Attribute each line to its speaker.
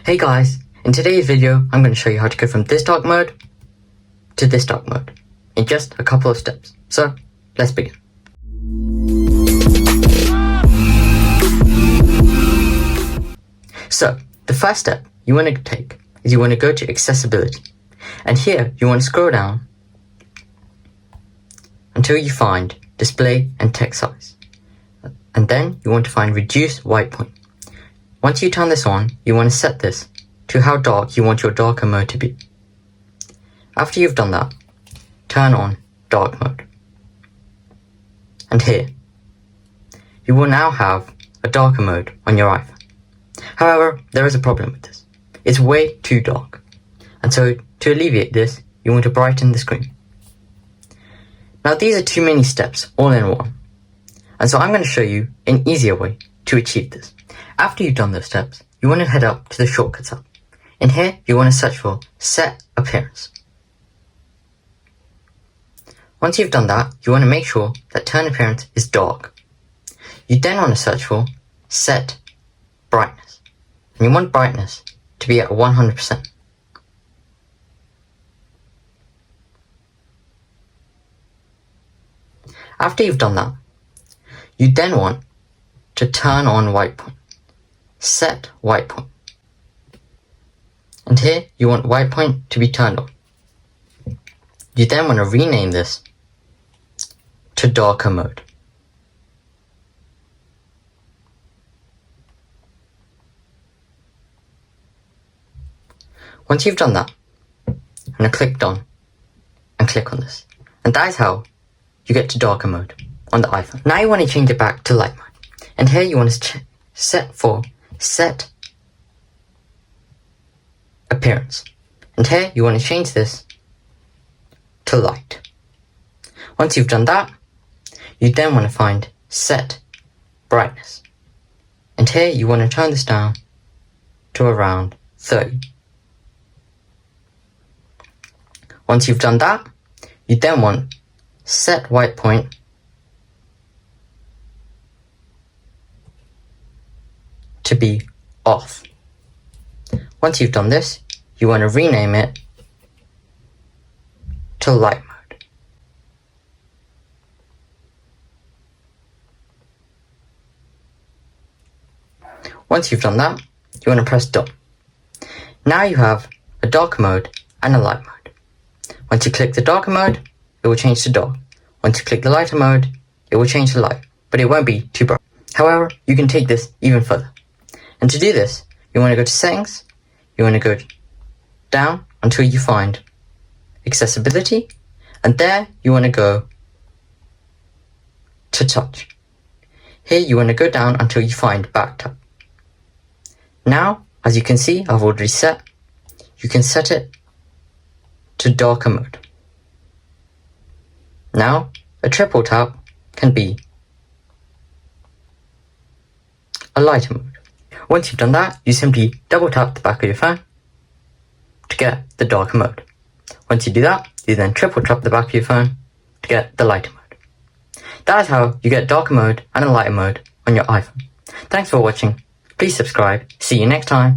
Speaker 1: Hey guys, in today's video I'm going to show you how to go from this dark mode to this dark mode in just a couple of steps. So let's begin. So the first step you want to take is you want to go to accessibility, and here you want to scroll down until you find display and text size, and then you want to find reduce white point. Once you turn this on, you want to set this to how dark you want your darker mode to be. After you've done that, turn on dark mode. And here, you will now have a darker mode on your iPhone. However, there is a problem with this. It's way too dark. And so to alleviate this, you want to brighten the screen. Now these are too many steps all in one. And so I'm going to show you an easier way to achieve this. After you've done those steps, you want to head up to the Shortcuts app. In here, you want to search for Set Appearance. Once you've done that, you want to make sure that Turn Appearance is dark. You then want to search for Set Brightness. And you want brightness to be at 100%. After you've done that, you then want to turn on white point. Set white point. And here you want white point to be turned on. You then want to rename this to darker mode. Once you've done that, I'm going to click done and click on this. And that is how you get to darker mode on the iPhone. Now you want to change it back to light mode. And here you want to set for Set Appearance. And here you want to change this to light. Once you've done that, you then want to find Set Brightness. And here you want to turn this down to around 30. Once you've done that, you then want Set White Point to be off. Once you've done this, you want to rename it to light mode. Once you've done that, you want to press done. Now you have a dark mode and a light mode. Once you click the darker mode, it will change to dark. Once you click the lighter mode, it will change to light, but it won't be too bright. However, you can take this even further. And to do this, you want to go to Settings, you want to go down until you find Accessibility, and there you want to go to Touch. Here you want to go down until you find Back Tap. Now, as you can see, I've already set, you can set it to darker mode. Now, a triple tap can be a lighter mode. Once you've done that, you simply double tap the back of your phone to get the darker mode. Once you do that, you then triple tap the back of your phone to get the lighter mode. That is how you get darker mode and a lighter mode on your iPhone. Thanks for watching. Please subscribe. See you next time.